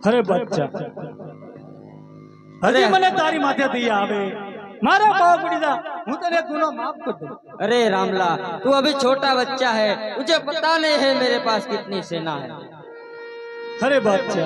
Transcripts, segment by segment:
અરે બચ્ચા, હજી મને તારી માથે દયા આવે, मारा पाव पड़ी जा, हूँ तेरे गुनाह माफ कर दूं। अरे रामला, तू अभी छोटा बच्चा है, तुझे पता नहीं है मेरे पास कितनी सेना है। अरे बच्चा,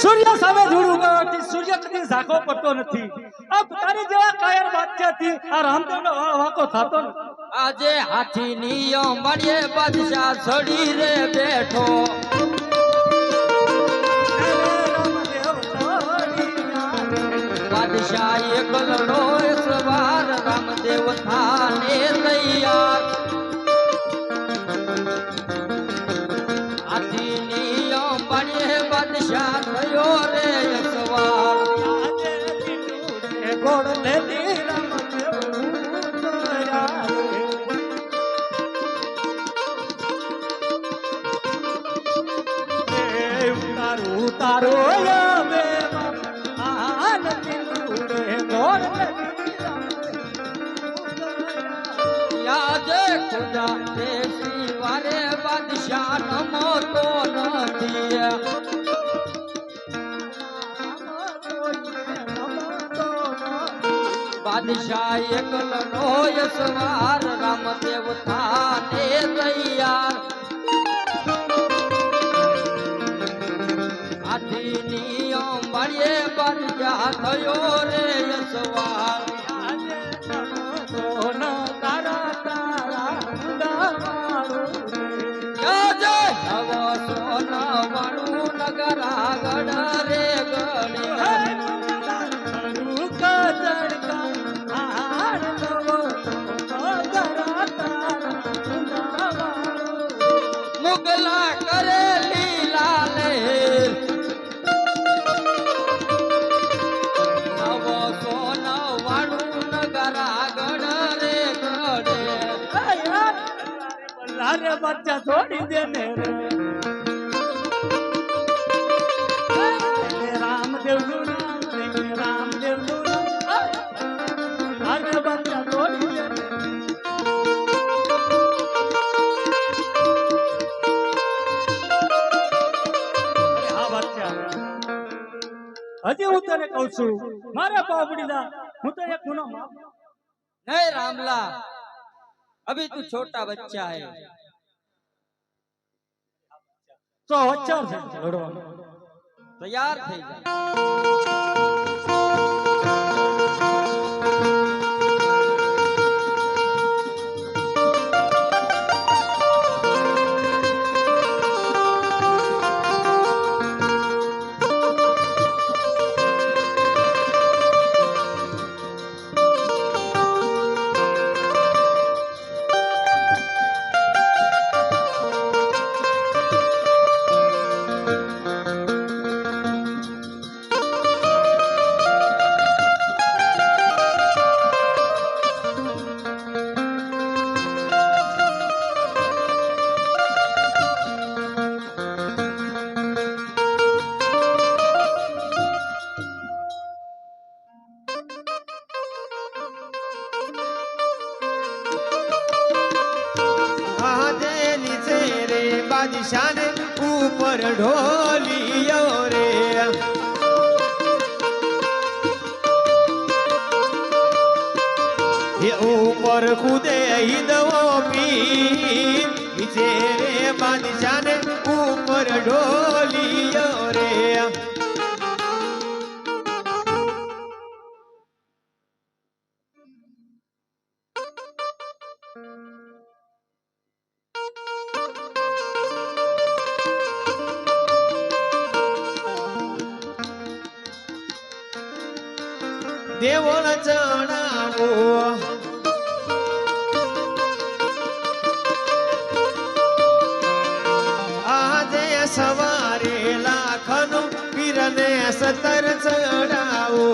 सूर्य सामे झूड़ू गयो, सूर्य कदी झाको पड़तो નથી। अब तारी जेवा कायर बच्चा थी, आ रामदेवनो वाको थातो न। आजे हाथी नियो मणिये बादशाह छड़ी रे बैठो। बादशाह एकलड़ो सवार रामदेव थाने तैयार। हाथी नियो मणिये बादशाह थयो रे सवार। गोड़ ले दी रामदेव उतार। उतारो या बेवा आन तिलुड़े गोड़ ले दी याजे खुदा देसी वारे बादशाह नमो तो नदिया। बादशाह एकलड़ो सवार रामदेव थाने तैयार। हाथी नियो मणिये बादशाह थयो रे सवार। तारा तारा याजे नवो सोना वाणु नगर आगड़ रे गणी। मुगला करे लीला लेर नवो सोना वाणु नगर आगड़ रे गणे। अरे बच्चा छोड़ी देने रे रामदेव रामदेव अरे बच्चा छोड़ी देने। हाँ बच्चा, हजी हूँ तेरे कहूँ छू, मारे पाव पड़ी जा, हूँ तो एक गुनाह माफ। नहीं रामला, अभी तू छोटा बच्चा है। तो अच्छा से लड़वा तैयार થઈ જા। बादशाह ने ऊपर ढोलियो रे। ये ऊपर खुदे ही दवो पीर नीचे रे बादशाह ने ऊपर ढोलियो रे। देवळ चढावो આજે સવારે લાખનું પીરને સતર ચડાવો।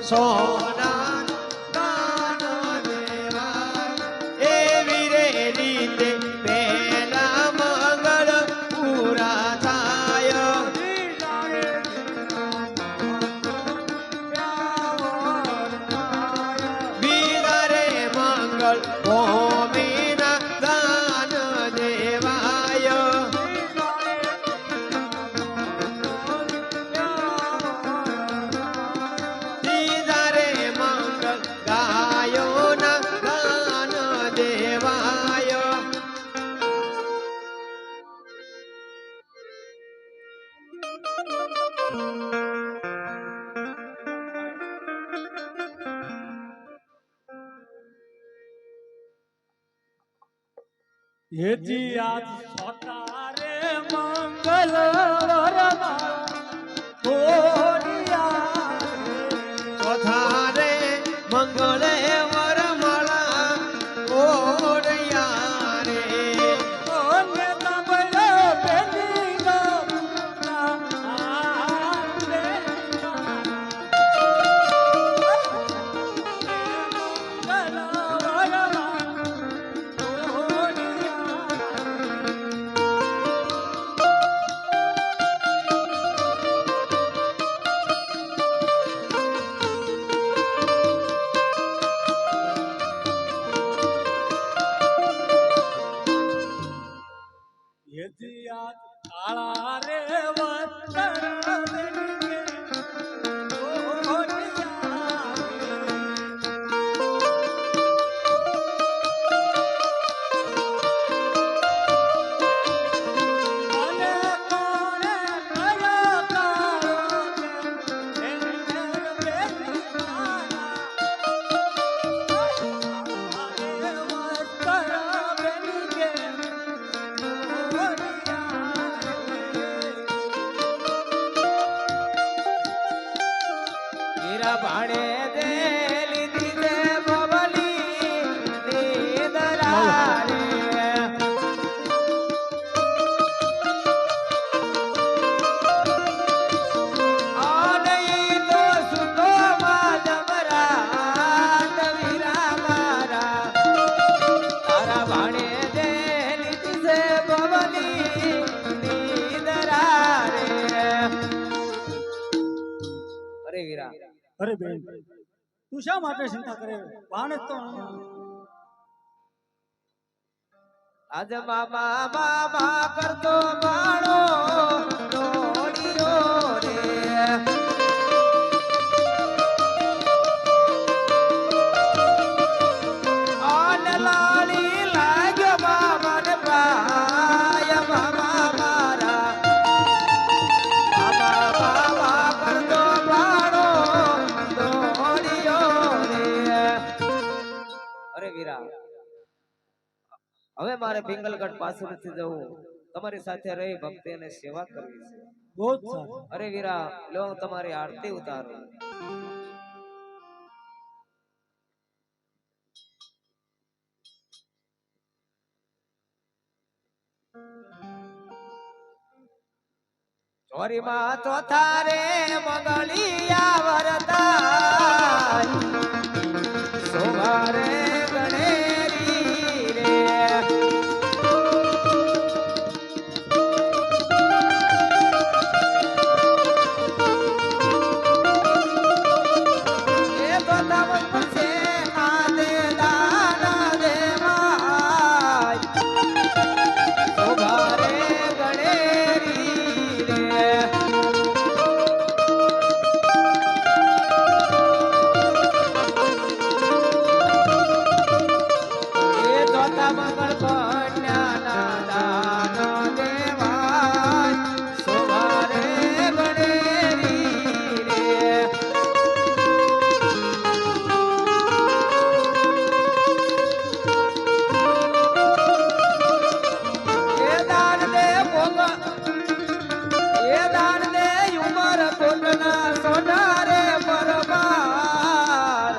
સોના દાન દેવાય એવી રે રીતે પહેલા મંગળ પૂરા થાય બીજા રે મંગળ ભૂમિના દાન દેવાય ત્રીજા રે મંગળ ગાયોના દાન દેવાય હેજી આજ છોટા રે મંગલવાર ચોથા રે મંગળે વરમાળા ઓરયા રે હેજી આજ કાળા રે વસ્ત્ર હીરા ભાડે દે લીધી દે બબલી નીદરા રે આનઈ તો સુતો માં જમરાત વીરા મારા તારા ભાડે દે લીધી દે બબલી નીદરા રે અરે વીરા અરે બેન તું શા માટે ચિંતા કરે વાણ તો આજ મામા મામા કરતો બાળો દોડીયો રે આન લાડી લાગ્યો મામાને પાય મામા મારા મામા મામા કરતો બાળો દોડીયો રે અરે વીરા હવે મારે પિંગલગઢ પાસેથી જવું તમારી સાથે રહી ભક્તિ અને સેવા કરવી છે બહુ જ સારું અરે વીરા લો હું તમારી આરતી ઉતારું ચોરીમાં ચોથા રે મંગળિયા વરતા સોવારે ગણેરી રે એ તો તમન છે નાદે દાના દેવાય સોવારે ગણેરી રે મંગળ કન્યાના દાન દેવાય સોવારે ગણેરી રે એ દાન દે ઉમર કોટના સોનારે પરમાર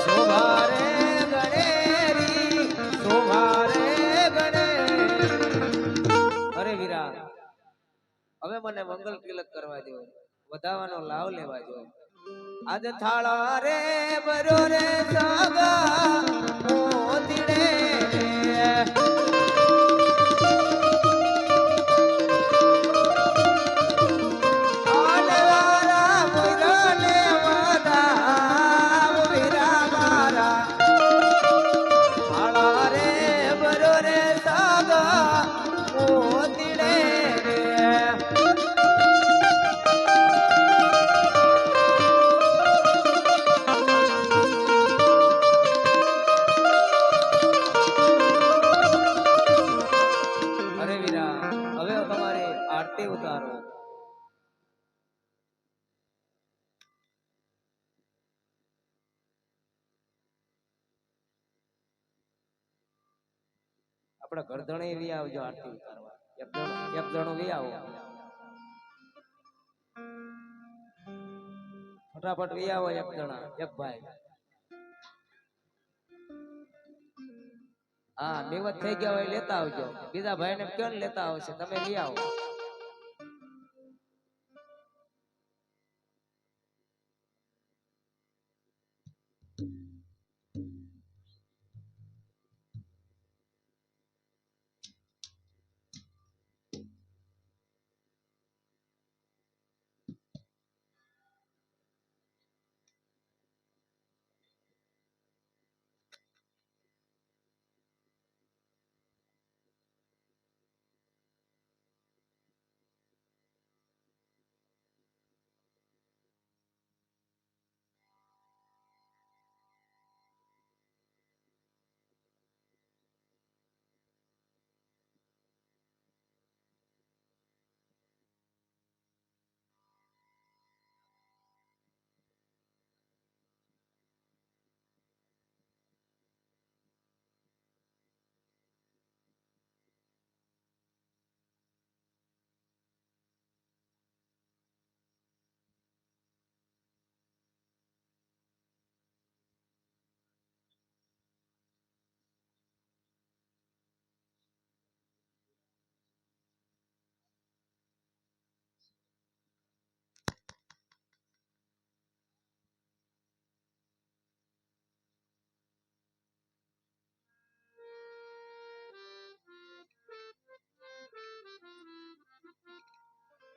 સોવારે ગણેરી સોવારે ગણેરી અરે વીરા હવે મને મંગલ તિલક કરવા દો વધાવાનો લાવ લેવા દો આજ થાળા રે બરો રે સાગા મોતીડે આડવારા મોરને વાદા વીરા મારા થાળા રે બરો રે સાગા મોતીડે આરતી ઉતારો આપણે ગરધણે વી આવજો આરતી ઉતારવા એક જણો વી આવો ફટાફટ વી આવો એક જણા એક ભાઈ હા નિવત થઈ ગયા હોય લેતા આવજો બીજા ભાઈ ને કેમ લેતા આવશે તમે વી આવો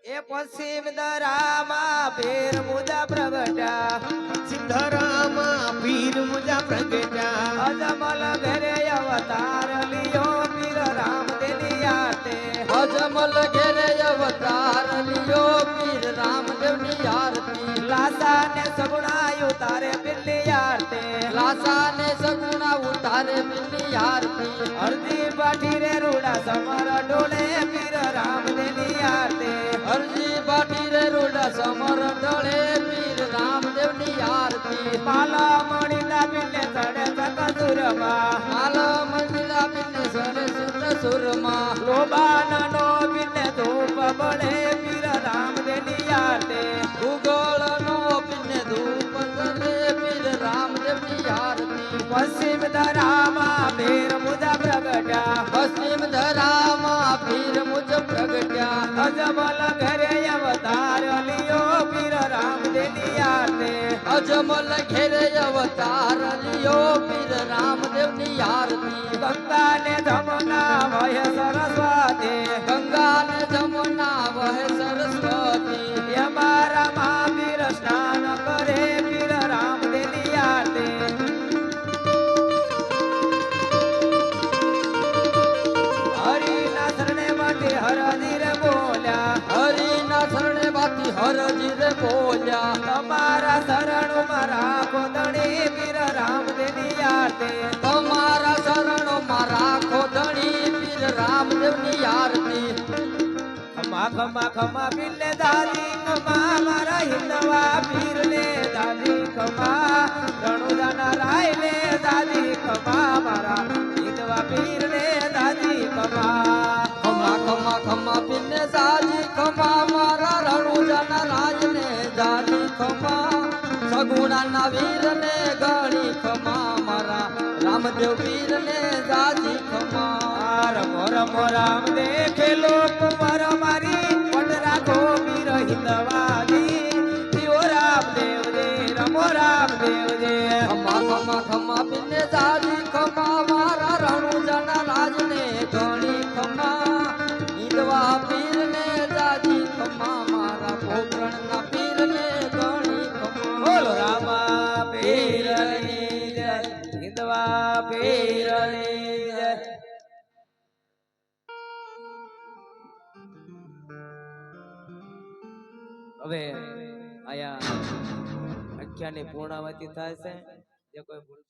એ પશ્ચિમ દરામાં પીર મુજા પ્રગટ્યા સિદ્ધરામાં પીર મુજા પ્રગટ્યા અજમલ ઘરે અવતાર લિયો પીર રામદેવ આરતે અજમલ ઘેરે અવતાર લિયો પીર રામદેવ ની આરતી લાસા ને સગુણા ઉતારે બિલ્લી આરતે લાસા ને સગુણા ઉતારે બિલ્લી આરતી અરજી પાઠી રે રૂડા સમર ડોલે પીર રામદેવ આરતે અરજી પાટી રે રૂડા સમર ઢળે પીર રામદેવ ની આરતી પાલા મણી ના બિલ્લે ચડે સકસુરમાં માલા મંદિરા બિને સરે સુર સુરમાં લોબાના નો બિલ્લે ધૂપ બળે પીર રામદેવ આરતે ભૂગોળ નો બિને ધૂપ સરે પીર રામદેવ ની આરતી પશ્ચિમ ધરામાં પીર મુજા પ્રગટ્યા પશ્ચિમ ધરામાં પીર મુજ પ્રગટ્યા અજમલ ઘરે અવતાર લિયો પીર રામદેવ આરતે અજમલ ઘેરે અવતાર લિયો પીર રામદેવ ની આરતી ગંગા ને જમના વય સરસ્વતી ગંગા ને જમુના વહે સરસ્વતી અમારા મહાવીર સ્નાન કરે પીર રામદેવ આરતે હરિના શરણે માટે હરજી રે બોલ્યા હરિના શરણે બાતી હરજી રે બોલ્યા તમારા શરણમાં રાખો ધણી પીર રામદેવ આરતે તમારા શરણોમાં રાખો ધણી પીર રામદેવ ની આરતી ખમા ખમા ખમા પીરને દાદી ખમા મારા હિંદવા પીરને દાદી ખમા રણુદાના રાયને દાદી ખમા મારા હિંદવા પીરને દાદી ખમા ખમા ખમા ખમા પીને સાજી ખમા મારા રણુજાના રાજને જાની ખમા સગુણાના વીરને ગણી ખમા મારા રામદેવ વીરને જાજી ખમા રમો રમો રામ દેખેલો કુંવર મારી પટ રાખો પીર હિંદવાજી જીઓ રામદેવ રે આપીને જાજી ખમા મારા રણુજના રાજને ધણી ખમા ઈદવા પીરને જાજી ખમા મારા પોકરણના પીરને ધણી ખમા બોલો રામા પીરની જય હિંદવા પીરની જય હવે આયા આખ્યાનની પૂર્ણાવતી થાય છે જે કોઈ ભૂલ